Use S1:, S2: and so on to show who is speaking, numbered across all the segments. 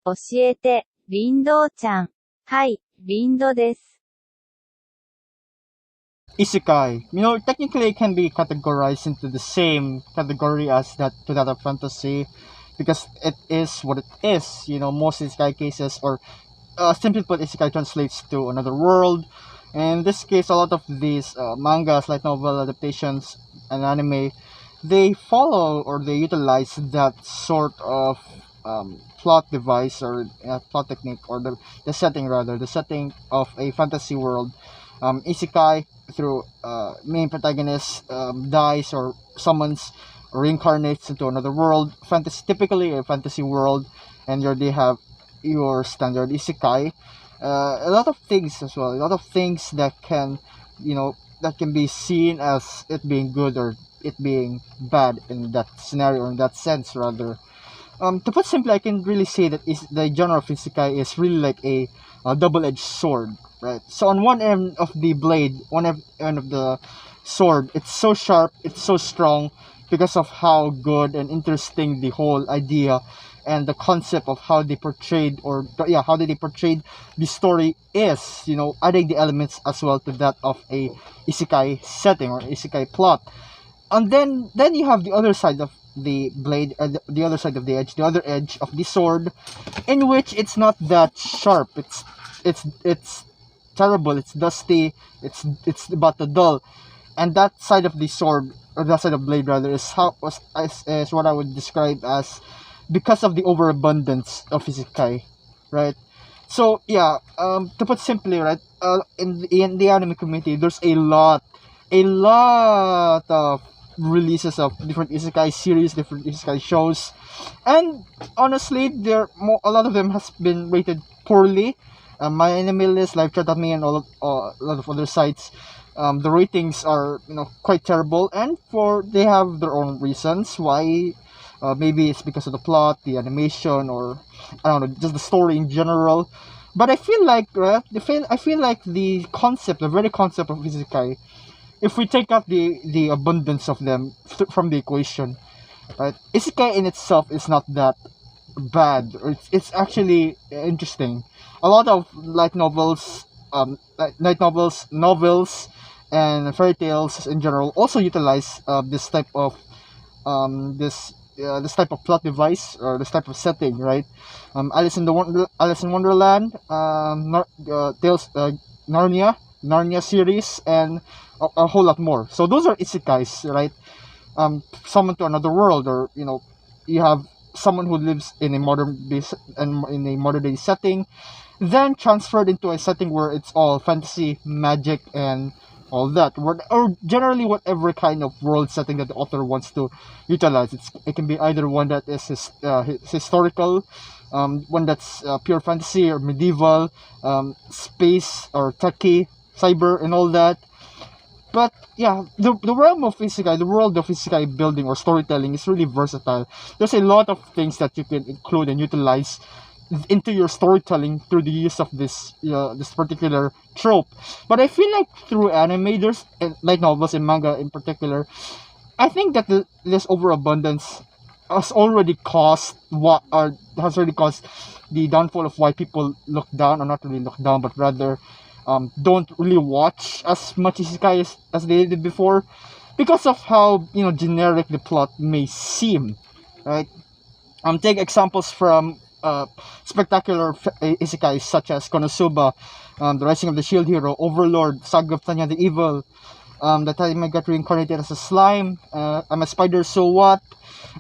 S1: 教えて、リンドーちゃん。はい、リンドです。
S2: Isekai, technically it can be categorized into the same category as that of fantasy, because it is what it is. Most Isekai cases, or simply put, Isekai translates to another world. And in this case, a lot of these mangas, light novel adaptations, and anime, they follow or they utilize that sort of plot device, or plot technique, or the setting, rather, the setting of a fantasy world. Isekai, through main protagonist dies or summons or reincarnates into another world, fantasy, typically a fantasy world, and they have your standard isekai. A lot of things as well, a lot of things that can be seen as it being good or it being bad in that scenario, or in that sense, rather. To put simply, I can really say that the genre of isekai is really like a double-edged sword, right? So on one end of the blade, end of the sword, it's so sharp, it's so strong, because of how good and interesting the whole idea and the concept of how they portrayed, how they portrayed the story is, adding the elements as well to that of a isekai setting or isekai plot. And then you have the other side of the blade, the other side of the edge, the other edge of the sword, in which it's not that sharp. It's terrible. It's dusty. It's about to dull. And that side of the sword, or that side of blade rather, is what I would describe as, because of the overabundance of isekai, right? So yeah, to put simply, right, in the anime community, there's a lot of releases of different isekai series, different isekai shows, and honestly, a lot of them has been rated poorly. My anime list, Live Chat Me, and a lot of other sites, the ratings are quite terrible, and they have their own reasons why. Maybe it's because of the plot, the animation, or I don't know, just the story in general. But I feel like, I feel like the very concept of isekai, if we take out the abundance of them from the equation, right? Isekai in itself is not that bad. It's actually interesting. A lot of novels, and fairy tales in general also utilize this type of plot device, or this type of setting, right? Alice in Wonderland, Tales, Narnia series, and a whole lot more. So those are isekais, right? Someone to another world, or you have someone who lives in a modern day setting, then transferred into a setting where it's all fantasy, magic, and all that, or generally whatever kind of world setting that the author wants to utilize. It can be either one that is historical, one that's pure fantasy, or medieval, space, or techie, cyber, and all that. But yeah, the realm of isekai, the world of isekai building or storytelling is really versatile. There's a lot of things that you can include and utilize into your storytelling through the use of this particular trope. But I feel like through anime, there's light novels and manga in particular, I think that this overabundance has already caused the downfall of why people look down, or not really look down, but rather don't really watch as much isekai as they did before, because of how generic the plot may seem, right? Take examples from spectacular isekai such as Konosuba, The Rising of the Shield Hero, Overlord, Saga of Tanya the Evil, The Time I Got Reincarnated as a Slime, I'm a Spider, So What,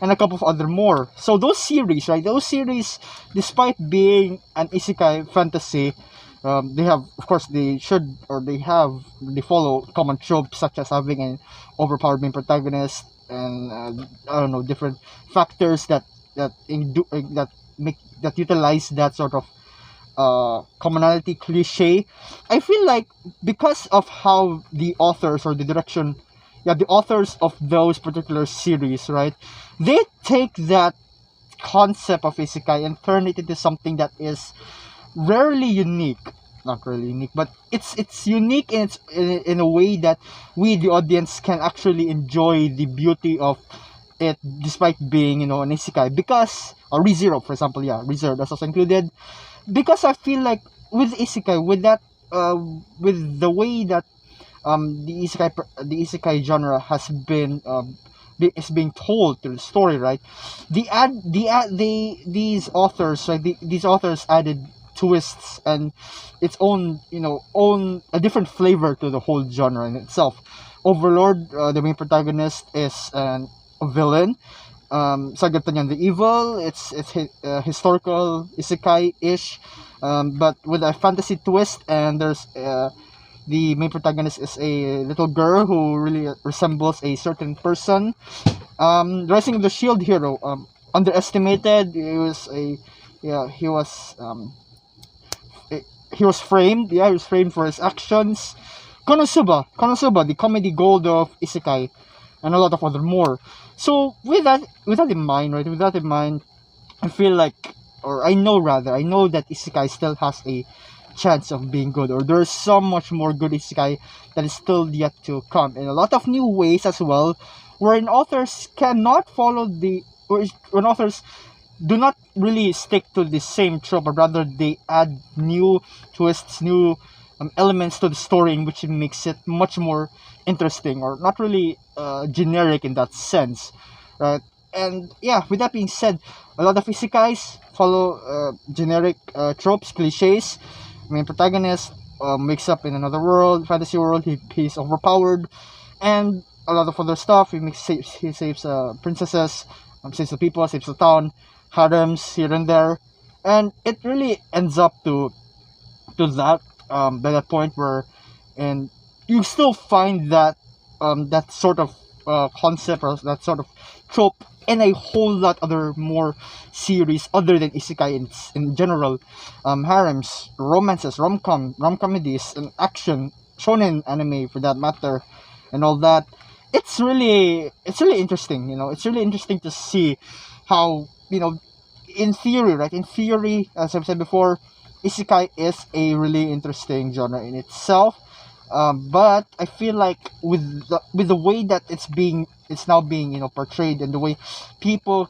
S2: and a couple of other more. So those series, right? Those series, despite being an isekai fantasy, they have, of course, they follow common tropes such as having an overpowered main protagonist, and I don't know, different factors that utilize that sort of commonality cliche. I feel like because of how the authors, or the authors of those particular series, right, they take that concept of isekai and turn it into something that is rarely unique. Not really unique, but it's unique in a way that we, the audience, can actually enjoy the beauty of it, despite being an isekai, because ReZero, for example, yeah, ReZero, that's also included. Because I feel like with Isekai, with that, with the way that the Isekai genre has been is being told through the story, right? These authors, right? These authors added twists and its own, own a different flavor to the whole genre in itself. Overlord, the main protagonist, is a villain. Sagutan the evil. It's historical isekai-ish, but with a fantasy twist. And there's the main protagonist is a little girl who really resembles a certain person. Rising of the Shield Hero, underestimated. Yeah, he was framed. Yeah, he was framed for his actions. Konosuba, the comedy gold of isekai, and a lot of other more. So with that in mind, right? With that in mind, I feel like, or I know rather, I know that isekai still has a chance of being good, or there's so much more good isekai that is still yet to come, in a lot of new ways as well, wherein authors cannot follow or when authors do not really stick to the same trope, but rather they add new twists, new elements to the story, in which it makes it much more interesting, or not really generic in that sense, right? And yeah, with that being said, a lot of isekais follow generic tropes, cliches. Main protagonist wakes up in another world, fantasy world. He's overpowered, and a lot of other stuff. He saves princesses, saves the people, saves the town, harems here and there, and it really ends up to that by that point where, and you still find that that sort of concept, or that sort of trope, in a whole lot other more series other than isekai in general. Harems, romances, rom comedies, and action, shonen anime for that matter, and all that. It's really interesting. It's really interesting to see how, in theory, right? In theory, as I've said before, isekai is a really interesting genre in itself. But I feel like with the way that it's now being, portrayed, and the way people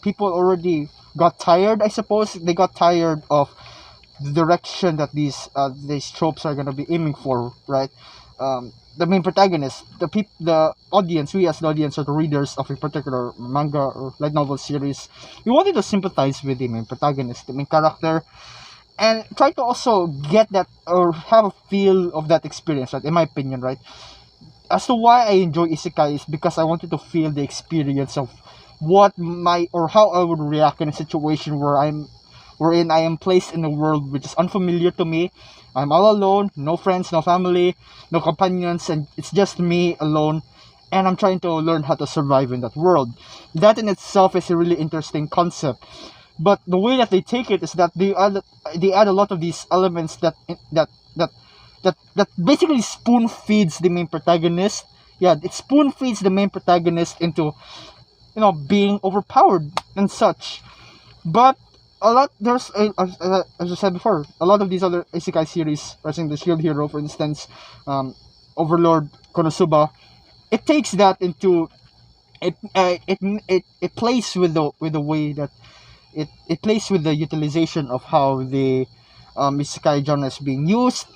S2: people already got tired. I suppose they got tired of the direction that these tropes are gonna be aiming for, right? The main protagonist, the audience, we as the audience, or the readers of a particular manga or light novel series, we wanted to sympathize with the main protagonist, the main character, and try to also get that, or have a feel of that experience, right? In my opinion, right? As to why I enjoy isekai is because I wanted to feel the experience of how I would react in a situation wherein I am placed in a world which is unfamiliar to me. I'm all alone, no friends, no family, no companions, and it's just me alone, and I'm trying to learn how to survive in that world. That in itself is a really interesting concept. But the way that they take it is that they add a lot of these elements that basically spoon feeds the main protagonist. Yeah, it spoon feeds the main protagonist into, being overpowered and such. But a lot as I said before, a lot of these other isekai series, Rising the Shield Hero, for instance, Overlord, Konosuba, it takes that into it plays with the way that it plays with the utilization of how the isekai genre is being used,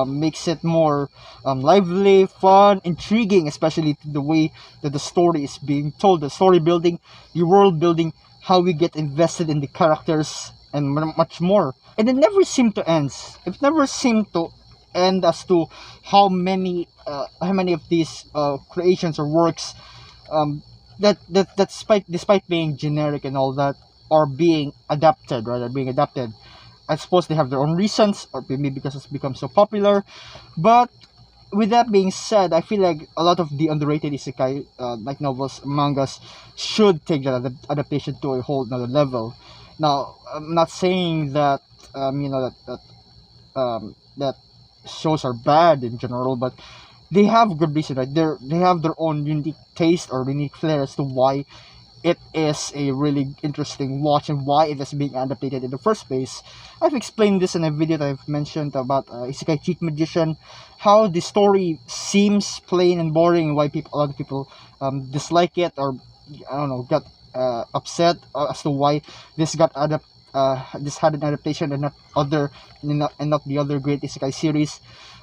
S2: makes it more lively, fun, intriguing, especially the way that the story is being told, the story building, the world building, how we get invested in the characters, and much more. And it never seemed to end. It never seemed to end as to how many of these creations or works that despite being generic and all that, are being adapted, right? Are being adapted. I suppose they have their own reasons, or maybe because it's become so popular. But with that being said, I feel like a lot of the underrated isekai, like novels, mangas, should take that adaptation to a whole another level. Now, I'm not saying that that shows are bad in general, but they have good reason, right? They have their own unique taste or unique flair as to why it is a really interesting watch, and why it is being adapted in the first place. I've explained this in a video that I've mentioned about Isekai Cheat Magician, how the story seems plain and boring, and why a lot of people dislike it, or I don't know, upset as to why this this had an adaptation and not the other great isekai series.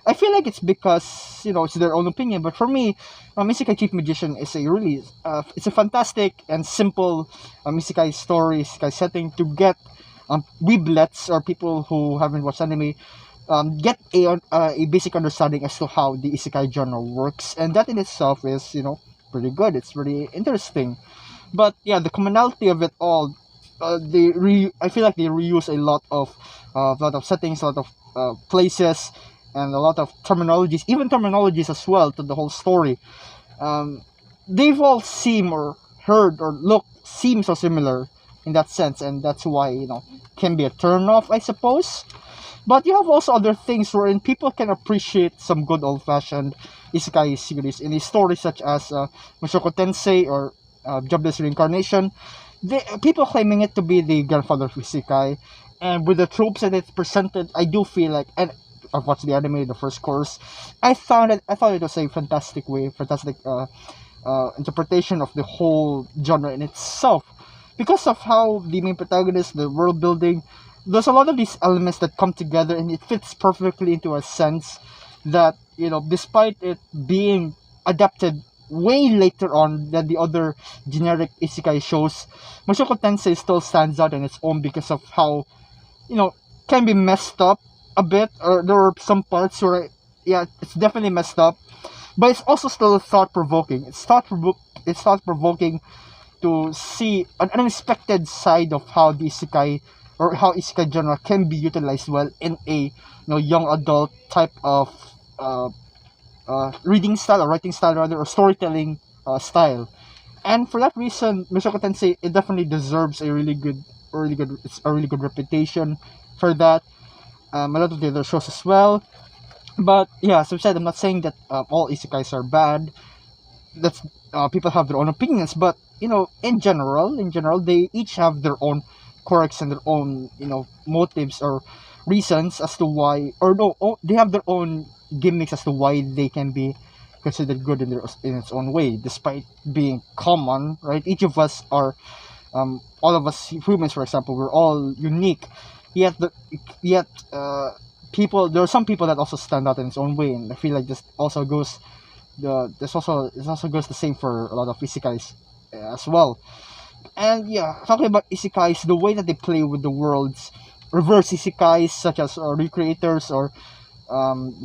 S2: I feel like it's because it's their own opinion, but for me, Isekai Chief Magician is it's a fantastic and simple isekai story, isekai setting to get weeblets or people who haven't watched anime get a basic understanding as to how the isekai genre works, and that in itself is pretty good. It's pretty interesting. But yeah, the commonality of it all, I feel like they reuse a lot of settings, a lot of places, and a lot of terminologies, even terminologies as well to the whole story. They've all seem or heard or seem so similar in that sense, and that's why can be a turn off, I suppose. But you have also other things wherein people can appreciate some good old fashioned isekai series in a story such as Mushoku Tensei or Jobless Reincarnation. People claiming it to be the grandfather of isekai, and with the tropes that it's presented, I do feel like, and I've watched the anime, the first course, I thought it was a fantastic interpretation of the whole genre in itself, because of how the main protagonist, the world building, there's a lot of these elements that come together, and it fits perfectly into a sense that despite it being adapted way later on than the other generic isekai shows, Mushoku Tensei still stands out on its own because of how can be messed up a bit, or there are some parts where it's definitely messed up, but it's also still thought provoking. It's thought provoking to see an unexpected side of how the isekai or how isekai genre can be utilized well in a young adult type of reading style or writing style rather, or storytelling style. And for that reason, Mushoku Tensei, it definitely deserves a really good reputation for that. A lot of the other shows as well. But yeah, as I said, I'm not saying that all isekais are bad. That's people have their own opinions, but in general, they each have their own quirks and their own motives or reasons as to why, or no, they have their own gimmicks as to why they can be considered good in its own way, despite being common, right? Each of us are, all of us humans, for example, we're all unique. Yet people, there are some people that also stand out in its own way, and I feel like this also goes the same for a lot of isekais as well. And yeah, talking about isekais, the way that they play with the worlds, reverse isekais such as Recreators or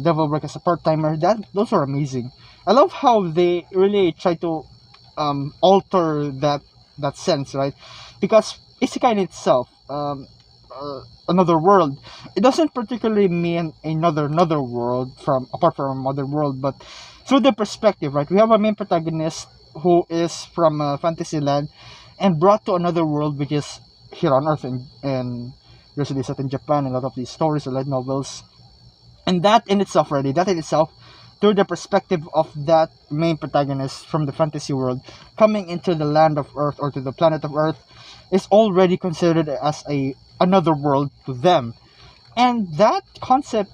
S2: Devil Break as a part-timer, those are amazing. I love how they really try to alter that sense, right? Because isekai in itself, another world, it doesn't particularly mean another world apart from another world, but through the perspective, right? We have a main protagonist who is from fantasy land and brought to another world, which is here on Earth, and usually set in Japan. A lot of these stories or light novels, and that in itself, through the perspective of that main protagonist from the fantasy world coming into the land of Earth or to the planet of Earth, is already considered as another world to them, and that concept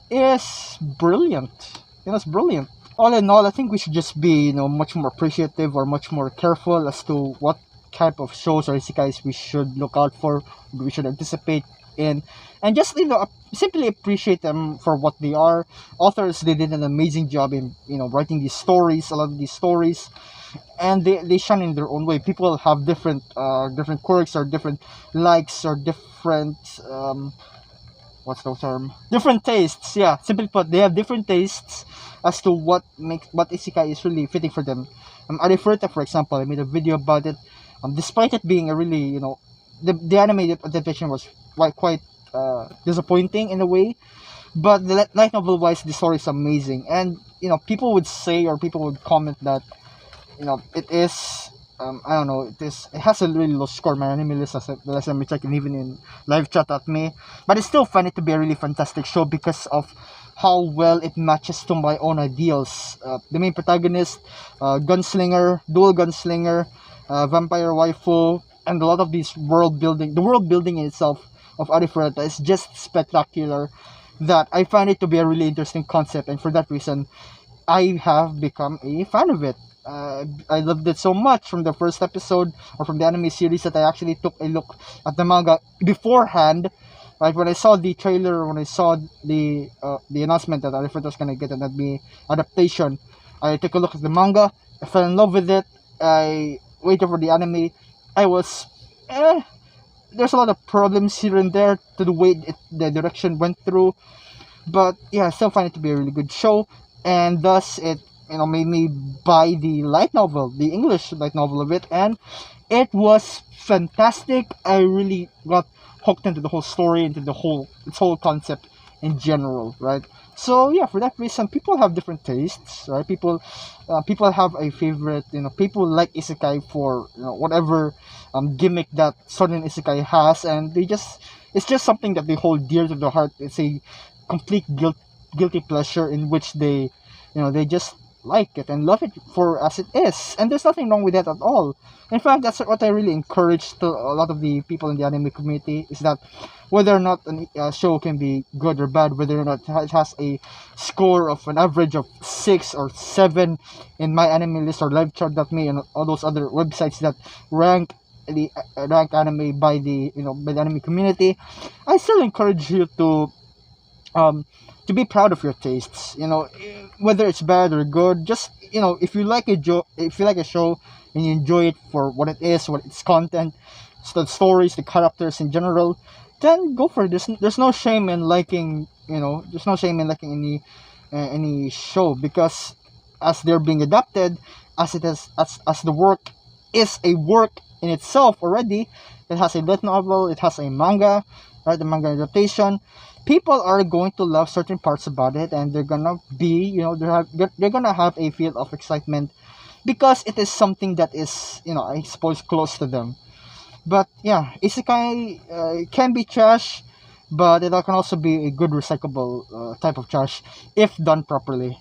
S2: is brilliant. It's brilliant. All in all, I think we should just be much more appreciative or much more careful as to what type of shows or isekais we should look out for, we should anticipate in, and just simply appreciate them for what they are. Authors, they did an amazing job in writing these stories, a lot of these stories, and they shine in their own way. People have different quirks or different likes or different what's the term? Different tastes. Yeah, simply put, they have different tastes as to what isekai is really fitting for them. Arifureta, for example, I made a video about it. Despite it being a really the animated adaptation was quite disappointing in a way, but the light novel wise, the story is amazing, and people would say or people would comment that it is I don't know, it has a really low score. My anime list has the last time I checked, and even in live chat at me, but I still find it to be a really fantastic show because of how well it matches to my own ideals. The main protagonist, dual gunslinger, vampire waifu, and a lot of these world building. The world building in itself of Arifureta is just spectacular, that I find it to be a really interesting concept, and for that reason, I have become a fan of it. I loved it so much from the first episode or from the anime series that I actually took a look at the manga beforehand. Like when I saw the trailer, when I saw the announcement that Arifureta was gonna get an adaptation, I took a look at the manga. I fell in love with it. I waited for the anime. I was, there's a lot of problems here and there to the way the direction went through, but yeah, I still find it to be a really good show, and thus it made me buy the light novel, the English light novel of it, and it was fantastic. I really got hooked into the whole story, into its whole concept in general, right? So yeah, for that reason, people have different tastes, right? People have a favorite. People like isekai for whatever gimmick that certain isekai has, and it's just something that they hold dear to their heart. It's a complete guilty pleasure in which they just like it and love it for as it is, and there's nothing wrong with that at all. In fact, that's what I really encourage to a lot of the people in the anime community, is that whether or not a show can be good or bad, whether or not it has a score of an average of 6 or 7 in my anime list or livechart.me and all those other websites that rank anime by the anime community, I still encourage you um to be proud of your tastes. Whether it's bad or good, just if you like a show and you enjoy it for what it is, what its content, so the stories, the characters in general, then go for it. There's no shame in liking, there's no shame in liking any show, because as they're being adapted, as it is as the work is a work in itself already. It has a light novel, it has a manga, right? The manga adaptation. People are going to love certain parts about it, and they're gonna be, they're gonna have a feel of excitement because it is something that is, I suppose, close to them. But yeah, isekai can be trash, but it can also be a good recyclable type of trash if done properly.